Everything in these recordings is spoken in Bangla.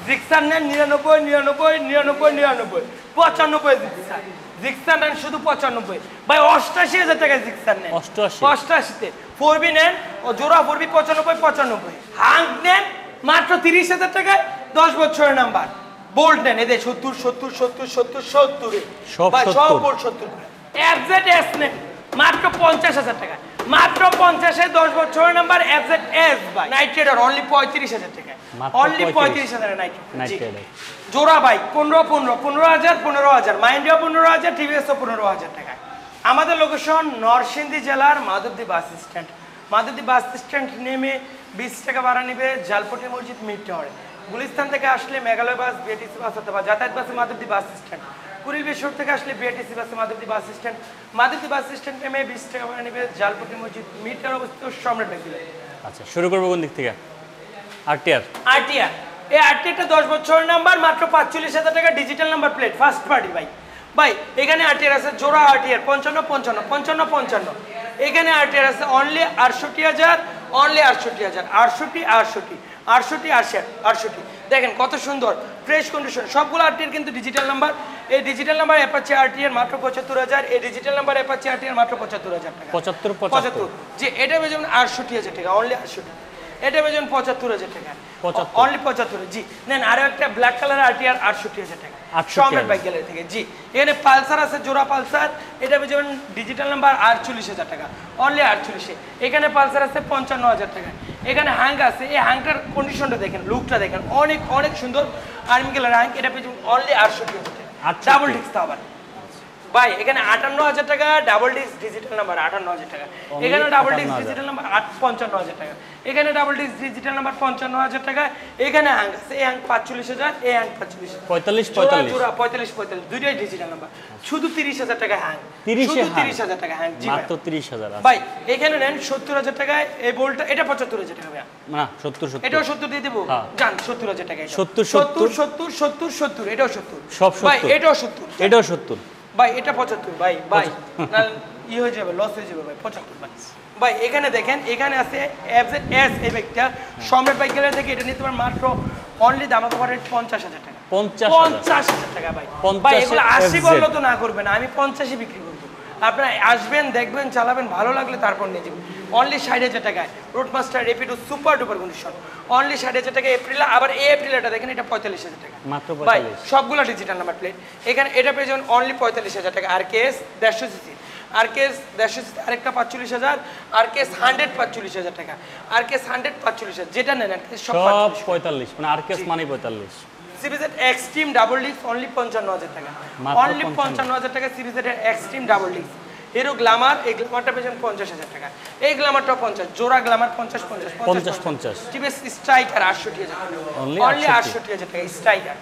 জিক্সার নেন 99 99 99 99 95 জিক্সার নেন শুধু 95 ভাই 88000 টাকা জিক্সার নেন 88 তে 4B নেন ও জোড়া 4B 95 হাং নেন মাত্র 30000 টাকায় 10 বছরের নাম্বার বোল্ট নেন এদের 70 70 70 70 70 ভাই সব বোল্ট 70 FZS নেন মাত্র 50000 টাকা মাত্র 50 এ 10 বছরের নাম্বার FZS ভাই নাইট রাইডার অনলি 35000 টাকা অনলি 35000 নাইট রাইডার জোড়া বাইক 15 15 15000 15000 মাইন্ডিয়া 15000 টিভিএস 15000 টাকা আমাদের লোকেশন নরসিংদী জেলার Madhabdi bus stand Madhabdi bus stand নেমে 20 টাকা ভাড়া নেবে জালপটি মসজিদ মিড টাওয়ারে গুলিস্তান থেকে আসলে মেঘালয় বাস বিএটিসি বাস অথবা যাতায়াত বাসে মাধবদী বাস স্ট্যান্ড কুড়িলবেশ্বর থেকে আসলে বিএটিসি বাসে মাধবদী বাস স্ট্যান্ড নেমে 20 টাকা ভাড়া নেবে জালপটি মসজিদ মিড টাওয়ার অবস্থিত সম্রাট ব্যাংক। আচ্ছা শুরু করব কোন দিক থেকে? আরটিআর এই আরটিআরটা 10 বছরের নাম্বার মাত্র 45000 টাকা digital number plate first party ভাই এখানে আরটিআর আছে জোড়া আরটিআর 55 55 55 55 এখানে আরটিআর আছে অনলি 68000 অনলি 68000 68 68 68 68 দেখেন কত সুন্দর ফ্রেশ কন্ডিশন সবগুলো আরটিআর কিন্তু ডিজিটাল নাম্বার এই ডিজিটাল নাম্বার অ্যাপাচি আরটিআর মাত্র 75000 এই ডিজিটাল নাম্বার অ্যাপাচি আরটিআর মাত্র 75000 টাকা 75 যে এটা বেজন 68000 টাকা অনলি 68 এটা বেজন 75000 টাকা অনলি 75 জি নেন আরো একটা ব্ল্যাক কালার আরটিআর 68000 টাকা সম্রাট বাইক গ্যালারি থেকে জি এখানে পালসার আছে জোড়া পালসার এটা বেজন ডিজিটাল নাম্বার 48000 টাকা অনলি 48 এখানে পালসার আছে 55000 টাকা এখানে হাং আছে এই হাংটার কন্ডিশনটা দেখেন লুকটা দেখেন অনেক অনেক সুন্দর আর্মি কালার হাং এটা বেজন অনলি 68000 টাকা ডাবল ডিস্ক তো আবার ভাই এখানে 58000 টাকা ডাবল ডিস্ক ডিজিটাল নাম্বার 58000 টাকা এখানে ডাবল ডিস্ক ডিজিটাল নাম্বার 55000 টাকা এখানে ডাবল ডিস্ক ডিজিটাল নাম্বার 55000 টাকা এখানে হাং আছে এই হাং 45000 এই হাং 45000 45 দুইটাই ডিজিটাল নাম্বার শুধু 30000 টাকা হাং 30000 টাকা হাং জি মাত্র 30000 ভাই এখানে নেন 70000 টাকায় এই বোল্টটা এটা 75000 টাকা ভাই না 70 এটাও 70 দিয়ে দেব জান 70000 টাকা এটা 70 70 এটাও 70 সব 70 ভাই এটাও 70 এটাও 70 ভাই এটা 75 ভাই না ই হয়ে যাবে লস হয়ে যাবে ভাই 75 ভাই এখানে দেখেন এখানে আছে FZS এই বাইকটা সম্রাট বাইক গ্যালারি থেকে এটা নিতে পারেন মাত্র অনলি দামাকা রেট 50000 টাকা 50000 টাকা ভাই ভাই এগুলো 80 বললো তো না করবেন আমি 50 বিক্রি করব আপনারা আসবেন দেখবেন চালাবেন ভালো লাগলে তারপর নিয়ে যাবেন অনলি 60000 টাকায় Roadmaster Rapido super duper condition only 60000 টাকা এপ্রিল আবার এই এপ্রিলটা দেখেন এটা 45000 টাকা মাত্র 45 ভাই সবগুলো ডিজিটাল নাম্বার প্লেট এখানে এটা পেয়ে যাবেন অনলি 45000 টাকা আরকেএস 150 সিসি আরকেএস 150 সিসি আরেকটা 45000 আরকেএস 100 45000 টাকা আরকেএস 100 45000 যেটা নেন সব 45 মানে আরকেএস মানে 45 সিরিজের এক্সট্রিম ডাবল ডিস্ক অনলি 55000 টাকা অনলি 55000 টাকা সিরিজের extreme double disc Hero Glamour এই গ্ল্যামারটা পেয়েছেন 50000 টাকা এই গ্ল্যামারটা 50 জোড়া গ্ল্যামার 50 50 টিভিএস স্ট্রাইকার 68000 টাকা অনলি 68000 টাকা স্ট্রাইকার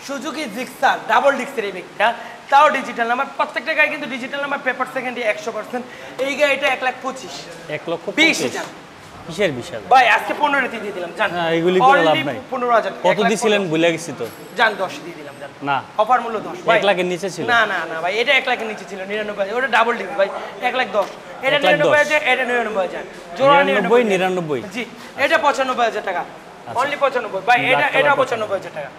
সুজুকি জিক্সার ডাবল ডিস্কের এই বাইকটা তাও ডিজিটাল নাম্বার প্রত্যেকটা গাড়ি কিন্তু ডিজিটাল নাম্বার পেপার সেকেন্ডে 100% এই গাড়িটা 1,25,000 কিসের বিষয় ভাই আজকে 15 দিয়ে দিলাম জান এগুলি করে লাভ নাই 15000 কত দিছিলেন ভুলে গেছি তো জান 10 দিয়ে দিলাম জান না অফার মূল্য 10 ভাই 1 লাখের নিচে ছিল না ভাই এটা 1 লাখের নিচে ছিল 99 ওটা ডাবল ডিস্ক ভাই 1,10,000 এটা 99 এটা 99 জোড়া 99 জি এটা 95000 টাকা অনলি 95 ভাই এটা 95000 টাকা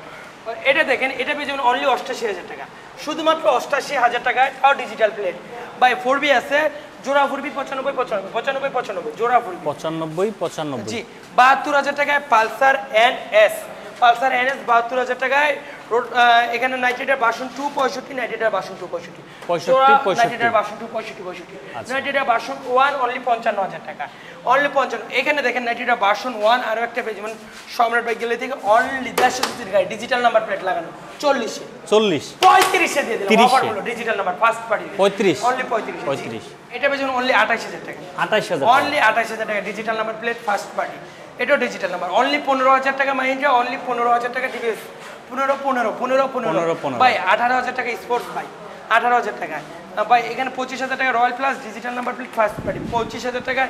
এটা দেখেন এটা পেয়ে যাবেন অনলি 88000 টাকা শুধুমাত্র 88000 টাকায় তাও ডিজিটাল প্লেট ভাই 4B আছে জোড়া 4B 95 জোড়া 4B 95 জি 72000 টাকায় পালসার NS 72000 টাকায় এখানে নাইট্রেটার ভার্সন 265 নাইট্রেটার ভার্সন 265 নাইট্রেটার ভার্সন 265 নাইট্রেটার ভার্সন 1 অনলি 55000 টাকা অনলি 55 এখানে দেখেন নাইট্রেটার ভার্সন 1 আরো একটা পেজ যেমন সম্রাট বাইক গ্যালারি থেকে অনলি 150 সিসির গাড়ি ডিজিটাল নাম্বার প্লেট লাগানো 40 35 এ দিয়ে দিলাম অফার হলো digital number first party 35 only 35 এটা পেজ অনলি 28000 টাকা 28000 অনলি 28000 টাকা digital number plate first party এটাও ডিজিটাল নাম্বার অনলি 15000 টাকা মাইন্ডা অনলি 15000 টাকা টিভিএস 15 ভাই 18000 টাকা স্পোর্টস ভাই 18000 টাকা ভাই এখানে 25000 টাকা royal plus digital number plate first party 25000 টাকা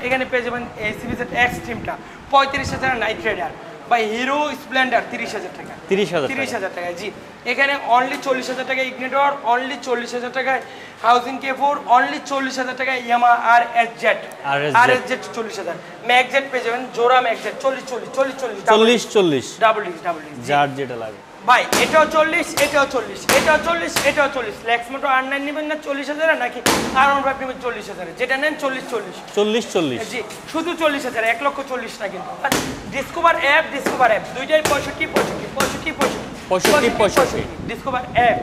এখানে পেয়ে যাবেন এই সিরিজের এক্সট্রিমটা 35000 নাইট রাইডার ভাই হিরো স্প্লেন্ডার 30000 টাকা 30000 টাকা জি এখানে অনলি 40000 টাকা ইগনিটর অনলি 40000 টাকায় হাউজিং K4 অনলি 40,000 টাকা ইয়ামা RSZ 40,000 ম্যাগজেট পেয়ে যাবেন জোড়া ম্যাগজেট 40 ডাবল ডিস্ক যার যেটা লাগে ভাই এটাও 40 এটাও 40 এটাও 40 এটাও 40 লেক্স মোটো R9 নেবেন না 40,000 নাকি R15 নেবেন 40,000 যেটা নেন 40 জি শুধু 40,000 1,40,000 না কিন্তু ডিসকভার অ্যাপ দুইটাই 65 ডিসকভার অ্যাপ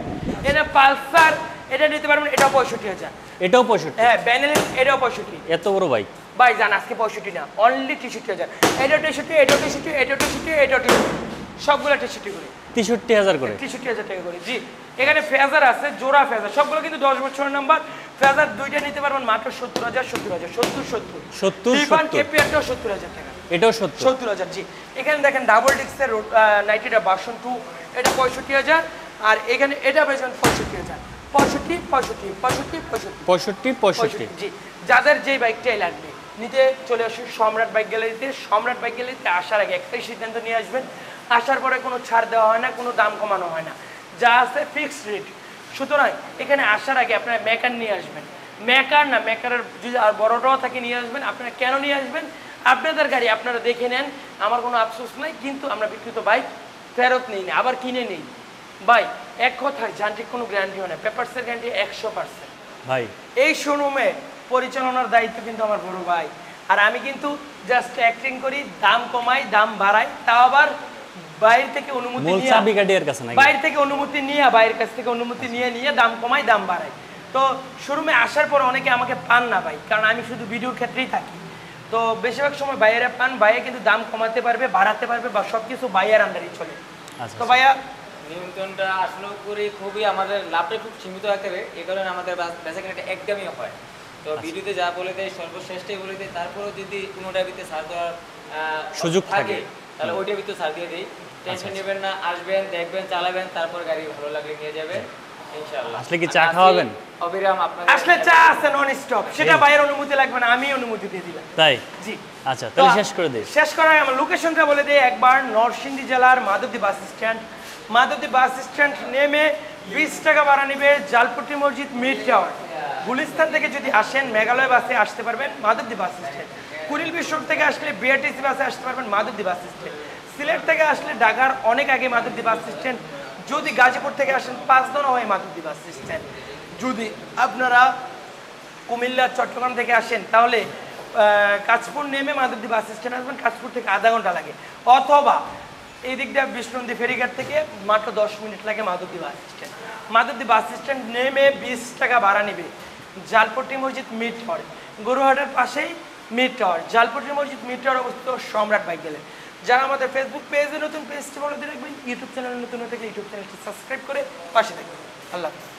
এটা পালসার এটা নিতে পারবেন এটাও 65,000 এটাও 65 হ্যাঁ ব্যানেলিন এটাও 65 এত বড় বাইক ভাই জান আজকে 65 না অনলি 63,000 এটাও 63 এটাও 63 এটাও 63 এটাও 63 সবগুলো 63 করে 63,000 করে 63,000 টাকা করে জি এখানে ফেজার আছে জোড়া ফেজার সবগুলো কিন্তু 10 বছরের নাম্বার ফেজার দুইটা নিতে পারবেন মাত্র 70,000 লিফান কেপিয়ারটাও 70,000 টাকা এটাও 70,000 জি এখানে দেখেন ডাবল ডিস্কের 90টা ভার্সন 2 এটা 65,000 আর এখানে এটা পেয়েছেন 65,000 65 জি যাদের যেই বাইকটাই লাগবে নিতে চলে আসুন সম্রাট বাইক গ্যালারিতে আসার আগে একটাই সিদ্ধান্ত নিয়ে আসবেন আসার পরে কোনো ছাড় দেওয়া হয় না কোনো দাম কমানো হয় না যা আছে ফিক্সড রেট সুতরাং এখানে আসার আগে আপনারা মেকার নিয়ে আসবেন মেকারের যদি আর বড়টাও থাকে নিয়ে আসবেন আপনারা কেন নিয়ে আসবেন আপনাদের গাড়ি আপনারা দেখে নেন আমার কোনো আফসোস নাই কিন্তু আমরা বিক্রিত বাইক ফেরত নিই না আবার কিনে নিই ভাই এক কথায় যান্ত্রিক কোনো গ্যারান্টি হয় না পেপারসের গ্যারান্টি 100% ভাই এই শোরুমে পরিচালনার দায়িত্ব কিন্তু আমার বড় ভাই আর আমি কিন্তু জাস্ট অ্যাক্টিং করি দাম কমাই দাম বাড়াই তাও আবার বাইরে থেকে অনুমতি মূল নিয়ে চাবিকাঠির কাছে নাকি বাইরে থেকে অনুমতি নিয়ে বাইরের কাছ থেকে অনুমতি নিয়ে দাম কমাই দাম বাড়াই তো শোরুমে আসার পর অনেকে আমাকে পান না ভাই কারণ আমি শুধু ভিডিওর ক্ষেত্রেই থাকি তো বেশিরভাগ সময় বাইরে পান বাইরে কিন্তু দাম কমাতে পারবে বাড়াতে পারবে বা সবকিছু বাইরের আন্ডারেই চলে তো ভাইয়া নিয়ন্ত্রণটা আসলে করে খুবই আমাদের লাভটা খুব সীমিত আকারে এই কারণে আমাদের বেচাকেনাটা একদমই হয় তো ভিডিওতে যা বলে দেয় সর্বশ্রেষ্ঠই বলে দেয় তারপরেও যদি কোনোটা ভিতরে ছাড় দেওয়ার সুযোগ থাকে তাহলে ওইটা ভিতরে ছাড় দিয়ে দিই টেনশন নেবেন না আসবেন দেখবেন চালাবেন তারপর গাড়ি ভালো লাগলে নিয়ে যাবেন ইনশাআল্লাহ আসলে কি চা খাওয়াবেন অবিরাম আপনাদের আসলে চা আছে নন স্টপ সেটা বাইরের অনুমতি লাগবে না আমি অনুমতি দিয়ে দিলাম তাই জি আচ্ছা তাহলে শেষ করে দিই শেষ করার আমার লোকেশনটা বলে দেই একবার নরসিংদী জেলার মাধবদী বাস স্ট্যান্ড নেমে 20 টাকা ভাড়া নেবে জালপট্টি মসজিদ মিড টাওয়ার গুলিস্তান থেকে যদি আসেন মেঘালয় বাসে আসতে পারবেন মাধবদী বাস স্ট্যান্ড কুড়িল বিশ্বর থেকে আসলে বিআরটিসি বাসে আসতে পারবেন মাধবদী বাস স্ট্যান্ড সিলেট থেকে আসলে ঢাকার অনেক আগে মাধবদী বাস স্ট্যান্ড যদি গাজীপুর থেকে আসেন 5 দোনো হয় মাধবদী বাস স্ট্যান্ড যদি আপনারা কুমিল্লা চট্টগ্রাম থেকে আসেন তাহলে কাঁচপুর নেমে মাধবদী বাস স্ট্যান্ড আসবেন কাঁচপুর থেকে আধা ঘন্টা লাগে অথবা এই দিকটা বিষ্ণুনদী ফেরিঘাট থেকে মাত্র 10 মিনিট লাগে মাধবদী বাস স্ট্যান্ড নেমে 20 টাকা ভাড়া নেবে জালপট্টি মসজিদ মিড টাওয়ার গরুহাটের পাশেই মিড টাওয়ার জালপট্টি মসজিদ মিড টাওয়ার অবস্থিত সম্রাট বাইক গ্যালারি যারা আমাদের ফেসবুক পেজে নতুন পেজটি ফলো দিয়ে রাখবেন ইউটিউব চ্যানেলে নতুন হয়ে থাকলে ইউটিউব চ্যানেলটি সাবস্ক্রাইব করে পাশে থাকবেন আল্লাহ হাফেজ